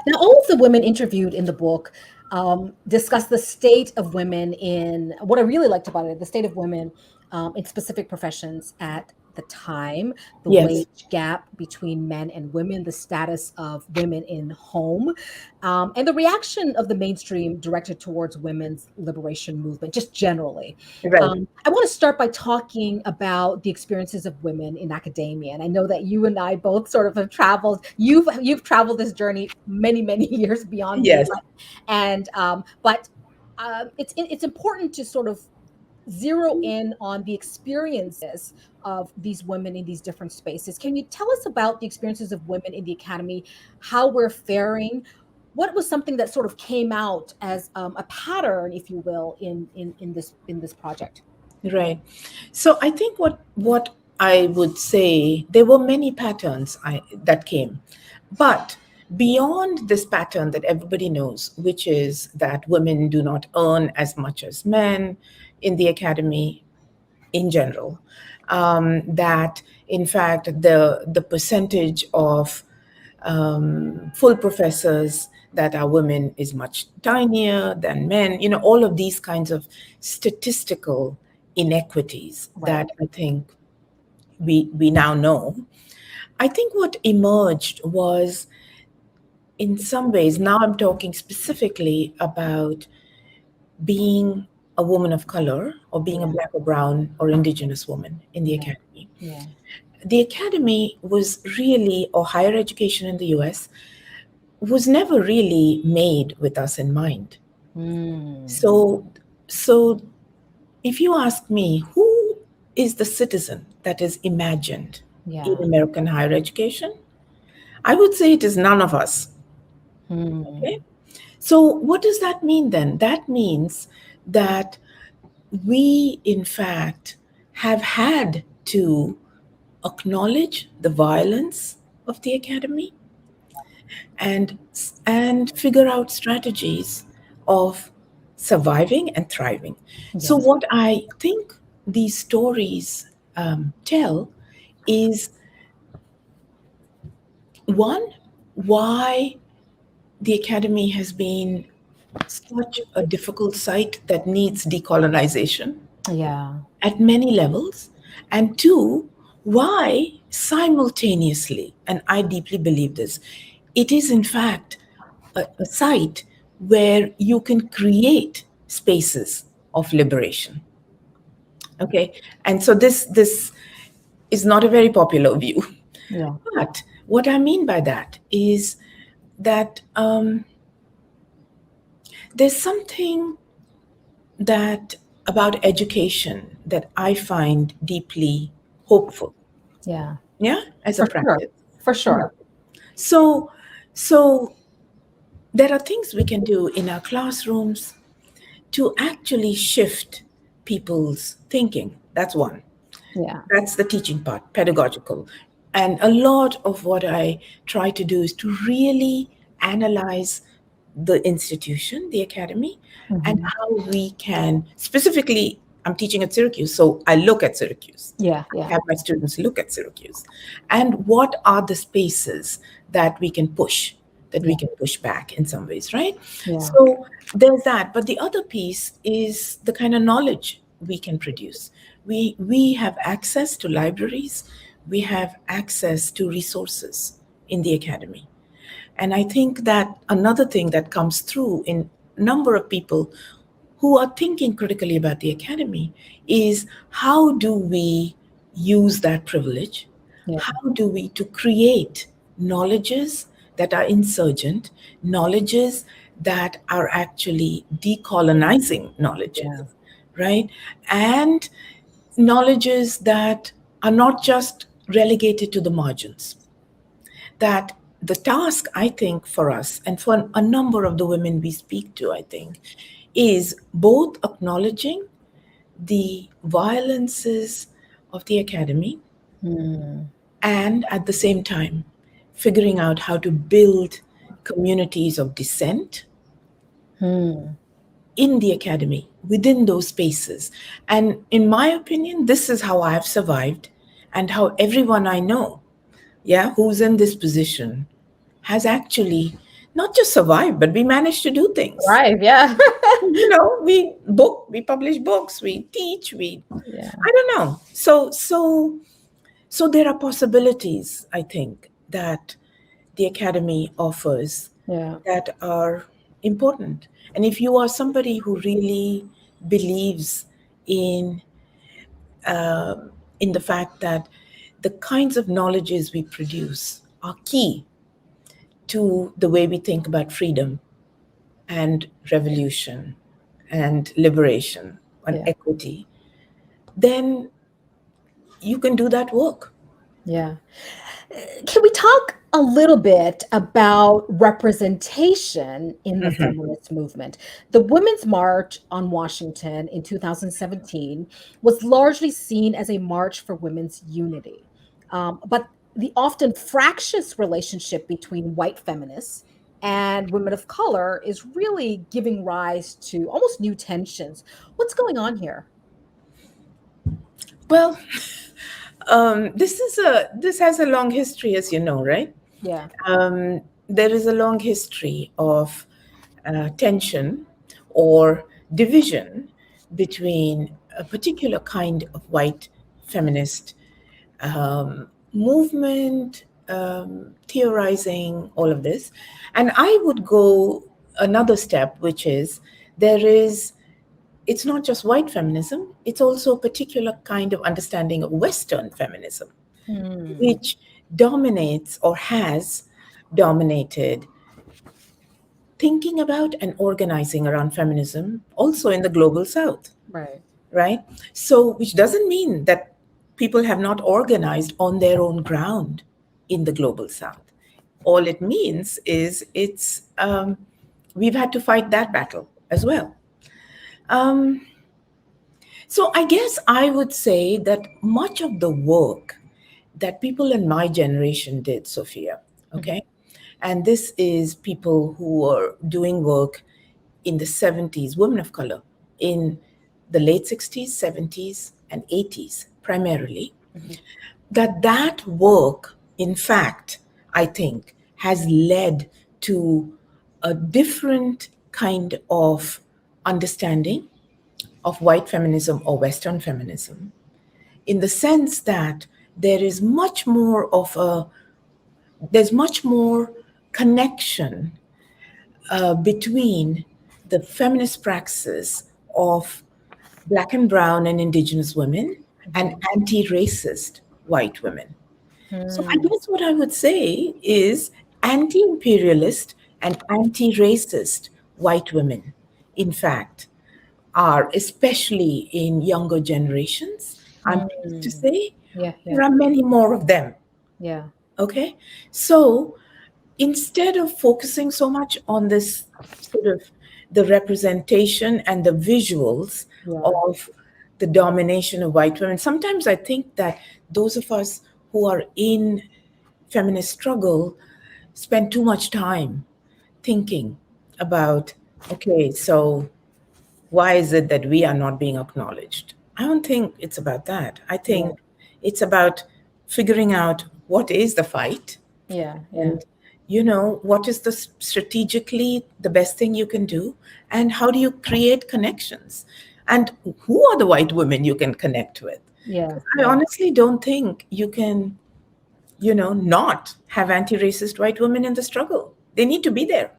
Now, all of the women interviewed in the book discuss the state of women in what I really liked about it, the state of women in specific professions at the time, the Yes. wage gap between men and women, the status of women in home, and the reaction of the mainstream directed towards women's liberation movement, just generally. Right. I want to start by talking about the experiences of women in academia, and I know that you and I both sort of have traveled. You've traveled this journey many years beyond me, Yes. but it's important to sort of zero in on the experiences of these women in these different spaces. Can you tell us about the experiences of women in the academy, how we're faring? What was something that sort of came out as a pattern, if you will, in this project? Right. So I think what I would say, there were many patterns that came, but beyond this pattern that everybody knows, which is that women do not earn as much as men in the academy in general, that in fact the percentage of full professors that are women is much tinier than men, all of these kinds of statistical inequities Right. that I think we now know. I think what emerged was, in some ways, now I'm talking specifically about being a woman of color or being a Yeah. black or brown or indigenous woman in the Yeah. academy. Yeah. The academy was really, or higher education in the US, was never really made with us in mind. Mm. So, so if you ask me, who is the citizen that is imagined in Yeah. American higher education? I would say it is none of us. Okay. Mm. So, what does that mean then? That means that we, in fact, have had to acknowledge the violence of the academy and figure out strategies of surviving and thriving. So, Yes. what I think these stories tell is, one, why the academy has been such a difficult site that needs decolonization Yeah. at many levels, and two, why simultaneously, and I deeply believe this, it is in fact a site where you can create spaces of liberation. Okay, and so this is not a very popular view, Yeah. but what I mean by that is that there's something that about education that I find deeply hopeful. Yeah. Yeah, as a For sure. practice. For Yeah. sure. So, so there are things we can do in our classrooms to actually shift people's thinking. That's one. Yeah. That's the teaching part, pedagogical. And a lot of what I try to do is to really analyze the institution, the academy, and Hmm. how we can specifically. I'm teaching at Syracuse, so I look at Syracuse. Yeah. I Yeah. have my students look at Syracuse. And what are the spaces that we can push, that we Yeah. can push back in some ways, right? Yeah. So there's that. But the other piece is the kind of knowledge we can produce. We have access to libraries, we have access to resources in the academy. And I think that another thing that comes through in a number of people who are thinking critically about the academy is, how do we use that privilege? Yeah. How do we to create knowledges that are insurgent, knowledges that are actually decolonizing knowledges, Yeah. right? And knowledges that are not just relegated to the margins. That the task, I think, for us and for a number of the women we speak to, I think, is both acknowledging the violences of the academy Mm. and at the same time figuring out how to build communities of dissent Mm. in the academy within those spaces. And in my opinion, this is how I've survived and how everyone I know, yeah, who's in this position has actually not just survive, but we manage to do things. Right. Yeah. We publish books, we teach, Yeah. I don't know. So there are possibilities, I think, that the academy offers Yeah. that are important. And if you are somebody who really believes in in the fact that the kinds of knowledges we produce are key to the way we think about freedom and revolution and liberation and Yeah. equity, then you can do that work. Yeah. Can we talk a little bit about representation in the Mhm. feminist movement? The Women's March on Washington in 2017 was largely seen as a march for women's unity. But the often fractious relationship between white feminists and women of color is really giving rise to almost new tensions. What's going on here? Well, this has a long history, as you know, right? Yeah. There is a long history of tension or division between a particular kind of white feminist movement, theorizing, all of this. And I would go another step, which is there is, it's not just white feminism, it's also a particular kind of understanding of Western feminism, Hmm. which dominates or has dominated thinking about and organizing around feminism also in the global south, Right. right? So, which doesn't mean that people have not organized on their own ground in the global south. All it means is we've had to fight that battle as well. Um, so I guess I would say that much of the work that people in my generation did, Sophia, Mhm. okay, and this is people who are doing work in the 70s, women of color, in the late 60s, 70s, and 80s primarily, Mhm. that work, in fact, I think, has led to a different kind of understanding of white feminism or Western feminism, in the sense that there is much more of a there's much more connection between the feminist praxis of Black and Brown and Indigenous women and Mhm. anti racist white women. So I Hmm. guess what I would say is anti imperialist and anti racist white women, in fact, are, especially in younger generations, I'm pleased to Hmm. say, Yeah, yeah, there are many more of them. yeah, Okay? So instead of focusing so much on this sort of the representation and the visuals yeah, of the domination of white women, sometimes I think that those of us who are in feminist struggle spend too much time thinking about, okay, so why is it that we are not being acknowledged? I don't think it's about that. I yeah, think it's about figuring out what is the fight, yeah, yeah, and what is the strategically the best thing you can do, and how do you create connections, and who are the white women you can connect with. yeah, 'Cause I yeah, honestly don't think you can not have anti-racist white women in the struggle. They need to be there.